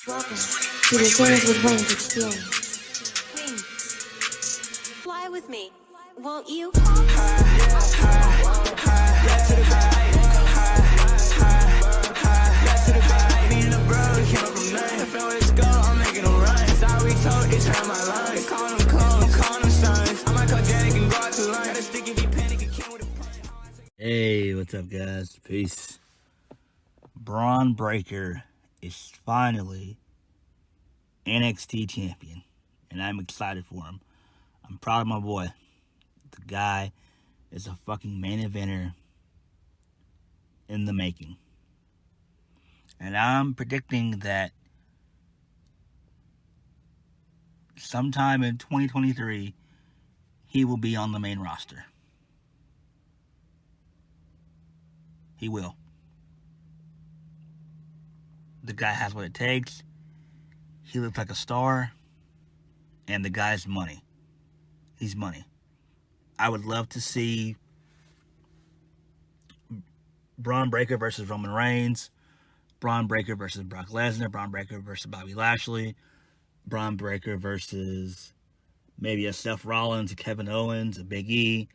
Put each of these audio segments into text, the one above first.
Welcome to the Things with Wings experience. Wings, fly with me, won't you? Hey, what's up, guys? Peace. Bron Breakker is finally NXT champion, and I'm excited for him. I'm proud of my boy. The guy is a fucking main eventer in the making. And I'm predicting that sometime in 2023, he will be on the main roster. He will. The guy has what it takes. He looks like a star. And the guy's money. He's money. I would love to see Bron Breakker versus Roman Reigns. Bron Breakker versus Brock Lesnar. Bron Breakker versus Bobby Lashley. Bron Breakker versus maybe a Seth Rollins, a Kevin Owens, a Big E,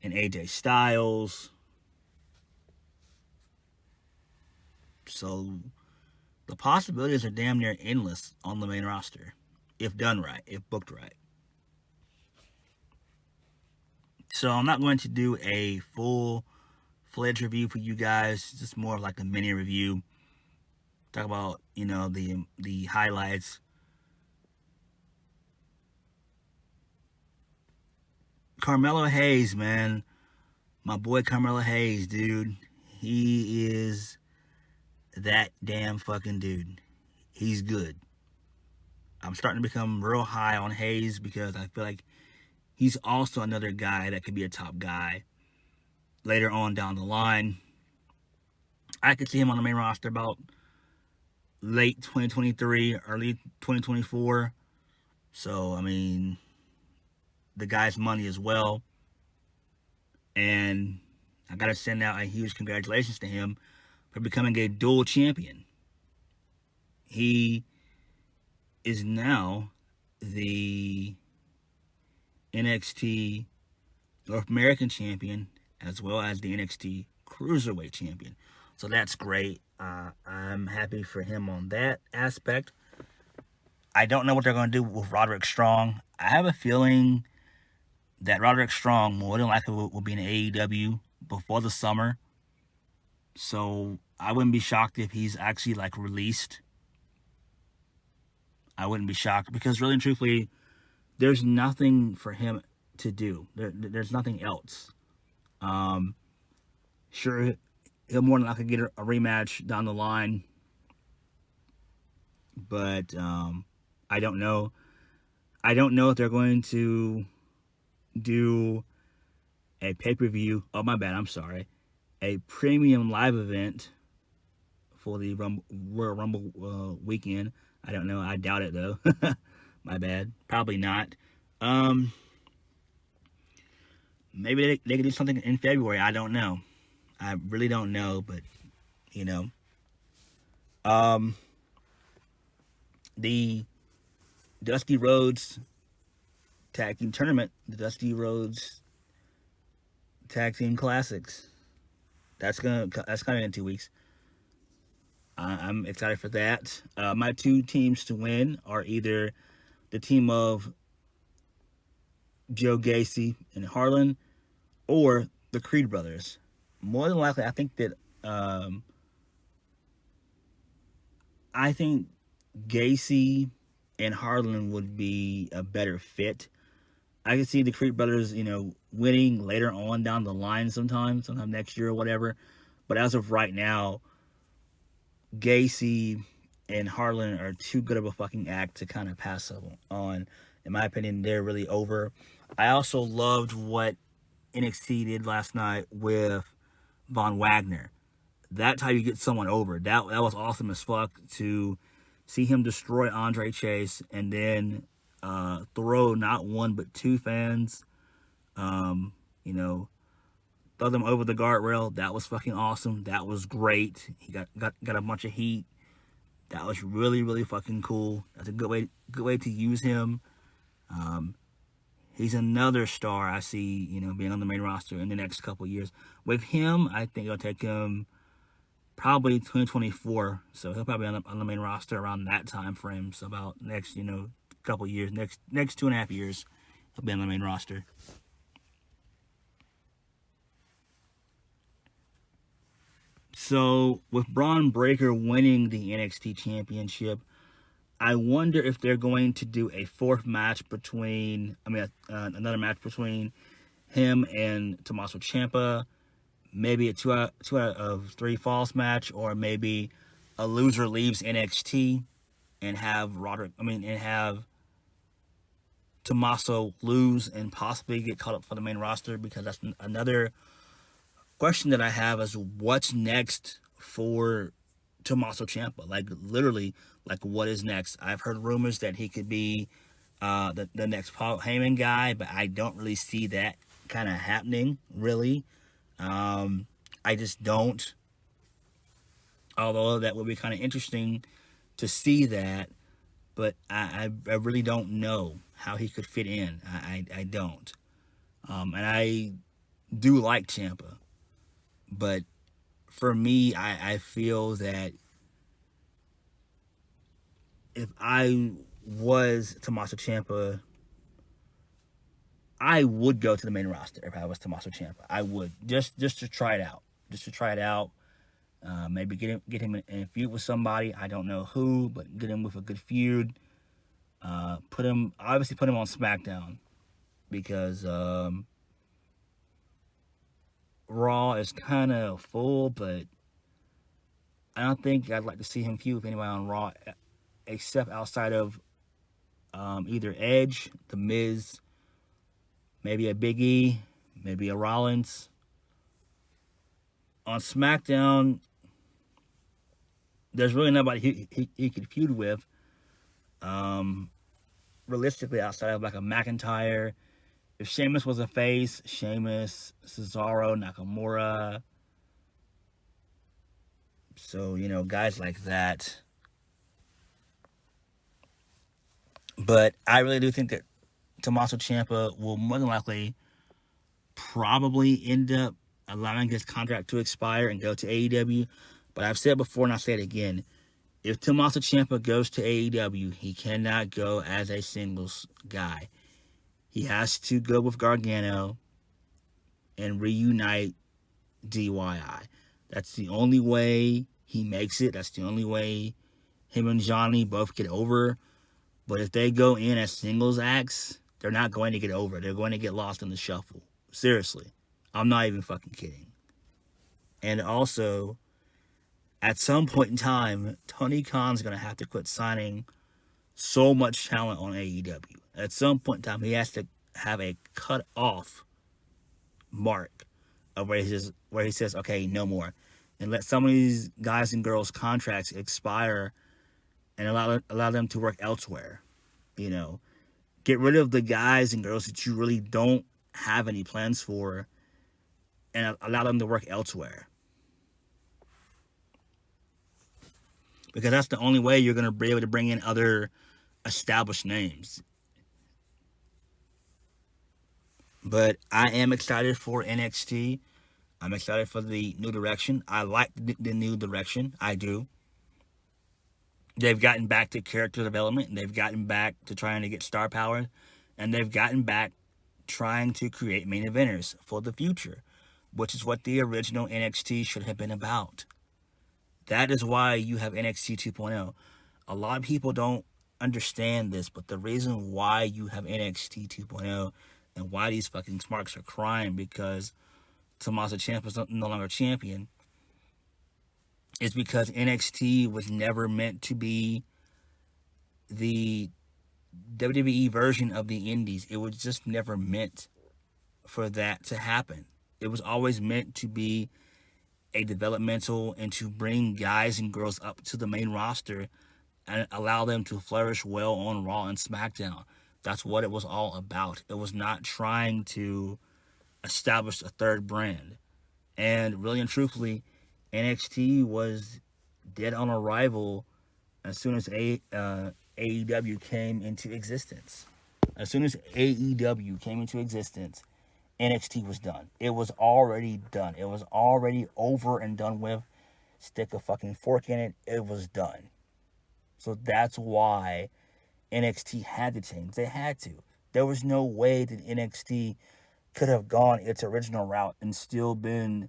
and AJ Styles. So the possibilities are damn near endless on the main roster, if done right, if booked right. So I'm not going to do a full-fledged review for you guys, just more of like a mini review. Talk about, the highlights. Carmelo Hayes, man. My boy Carmelo Hayes, dude. He is that damn fucking dude. He's good. I'm starting to become real high on Hayes because I feel like he's also another guy that could be a top guy later on down the line. I could see him on the main roster about late 2023, early 2024. So, the guy's money as well. And I got to send out a huge congratulations to him for becoming a dual champion. He is now the NXT North American champion as well as the NXT Cruiserweight champion. So that's great. I'm happy for him on that aspect. I don't know what they're going to do with Roderick Strong. I have a feeling that Roderick Strong more than likely will be in AEW before the summer. So I wouldn't be shocked if he's actually released. I wouldn't be shocked because really and truthfully, there's nothing for him to do. There's nothing else. Sure, he'll more than likely get a rematch down the line. But I don't know. I don't know if they're going to do a pay-per-view. Oh, my bad. I'm sorry. A premium live event for the Royal Rumble weekend. I don't know. I doubt it, though. My bad. Probably not. Maybe they could do something in February. I don't know. I really don't know, but, the Dusty Rhodes Tag Team Tournament, the Dusty Rhodes Tag Team Classics. That's coming in 2 weeks. I'm excited for that. My two teams to win are either the team of Joe Gacy and Harlan or the Creed brothers. More than likely, I think that Gacy and Harlan would be a better fit. I could see the Creed brothers, winning later on down the line sometime next year or whatever. But as of right now, Gacy and Harlan are too good of a fucking act to kind of pass up on. In my opinion, they're really over. I also loved what NXT did last night with Von Wagner. That's how you get someone over. That was awesome as fuck to see him destroy Andre Chase and then throw not one but two fans. Throw them over the guardrail. That was fucking awesome. That was great. He got a bunch of heat. That was really, really fucking cool. That's a good way to use him. He's another star I see, being on the main roster in the next couple of years. With him, I think it'll take him probably 2024. So he'll probably be on the main roster around that time frame. So about next, couple of years, next 2.5 years, he'll be on the main roster. So with Bron Breakker winning the NXT Championship, I wonder if they're going to do a another match between him and Tommaso Ciampa, maybe a two out of three falls match, or maybe a loser leaves NXT and have Tommaso lose and possibly get caught up for the main roster, because that's another question that I have is what's next for Tommaso Ciampa. Like, literally, what is next? I've heard rumors that he could be the next Paul Heyman guy, but I don't really see that kind of happening, really. I just don't. Although that would be kind of interesting to see that, but I really don't know how he could fit in. I don't. And I do like Ciampa, but for me, I feel that if I was Tommaso Ciampa, I would go to the main roster. If I was Tommaso Ciampa, I would just to try it out. Maybe get him in a feud with somebody. I don't know who, but get him with a good feud. Put him on SmackDown, because Raw is kind of full, but I don't think I'd like to see him feud with anybody on Raw, except outside of either Edge, The Miz, maybe a Big E, maybe a Rollins. On SmackDown, there's really nobody he could feud with, realistically, outside of like a McIntyre. If Sheamus was a face, Sheamus, Cesaro, Nakamura. So, guys like that. But I really do think that Tommaso Ciampa will more than likely probably end up allowing his contract to expire and go to AEW. But I've said before, and I'll say it again, if Tommaso Ciampa goes to AEW, he cannot go as a singles guy. He has to go with Gargano and reunite DIY. That's the only way he makes it. That's the only way him and Johnny both get over. But if they go in as singles acts, they're not going to get over. They're going to get lost in the shuffle. Seriously. I'm not even fucking kidding. And also, at some point in time, Tony Khan's going to have to quit signing so much talent on AEW. At some point in time, he has to have a cut-off mark of where he says, okay, no more. And let some of these guys and girls' contracts expire and allow them to work elsewhere. Get rid of the guys and girls that you really don't have any plans for and allow them to work elsewhere. Because that's the only way you're going to be able to bring in other established names. But I am excited for NXT. I'm excited for the new direction. I like the new direction. I do. They've gotten back to character development. They've gotten back to trying to get star power. And they've gotten back trying to create main eventers for the future, which is what the original NXT should have been about. That is why you have NXT 2.0. A lot of people don't understand this, but the reason why you have NXT 2.0 and why these fucking smarks are crying because Tommaso Ciampa is no longer champion is because NXT was never meant to be the WWE version of the Indies. It was just never meant for that to happen. It was always meant to be a developmental and to bring guys and girls up to the main roster and allow them to flourish well on Raw and SmackDown. That's what it was all about. It was not trying to establish a third brand. And really and truthfully, NXT was dead on arrival as soon as AEW came into existence. As soon as AEW came into existence, NXT was done. It was already done. It was already over and done with. Stick a fucking fork in it. It was done. So that's why NXT had to change. They had to. There was no way that NXT could have gone its original route and still been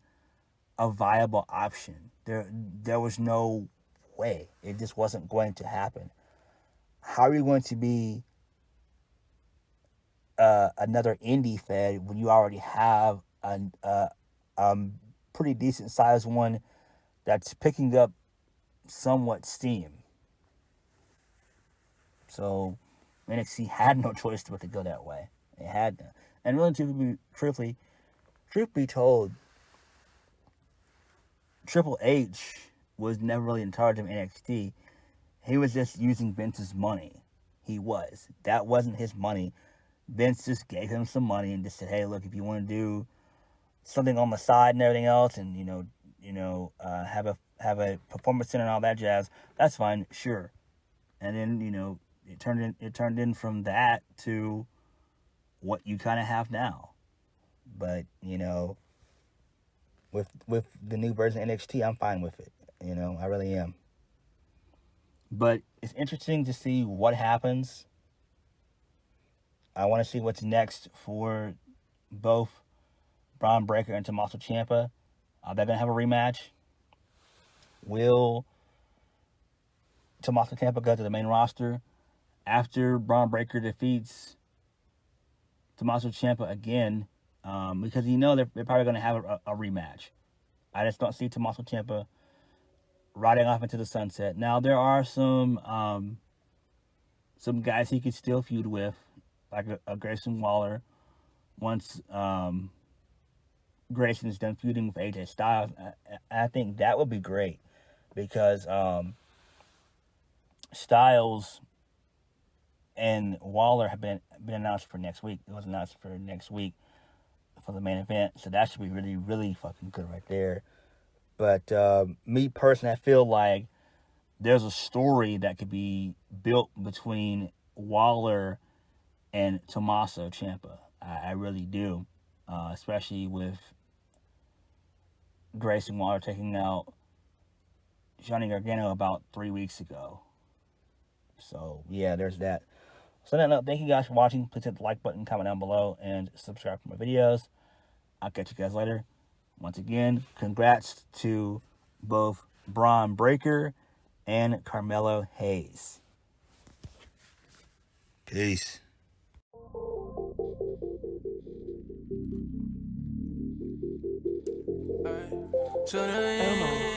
a viable option. There was no way. It just wasn't going to happen. How are you going to be another indie fed when you already have a pretty decent sized one that's picking up somewhat steam? So NXT had no choice but to go that way. It had to. And really, truth be told, Triple H was never really in charge of NXT. He was just using Vince's money. He was. That wasn't his money. Vince just gave him some money and just said, "Hey, look, if you want to do something on the side and everything else, and have a performance center and all that jazz, that's fine, sure." And then it turned in from that to what you kind of have now. But with the new version of NXT, I'm fine with it. I really am. But it's interesting to see what happens. I want to see what's next for both Bron Breakker and Tommaso Ciampa. Are they going to have a rematch? Will Tommaso Ciampa go to the main roster after Bron Breakker defeats Tommaso Ciampa again? Because they're probably going to have a rematch. I just don't see Tommaso Ciampa riding off into the sunset. Now, there are some guys he could still feud with, like a Grayson Waller, once Grayson is done feuding with AJ Styles. I think that would be great, because Styles and Waller have been announced for next week. It was announced for next week for the main event, so that should be really, really fucking good right there. But me personally, I feel like there's a story that could be built between Waller and Tommaso Ciampa. I really do, especially with Grayson Waller taking out Johnny Gargano about 3 weeks ago. So yeah, there's that. So then, thank you guys for watching. Please hit the like button, comment down below, and subscribe for my videos. I'll catch you guys later. Once again, congrats to both Bron Breakker and Carmelo Hayes. Peace. To the end.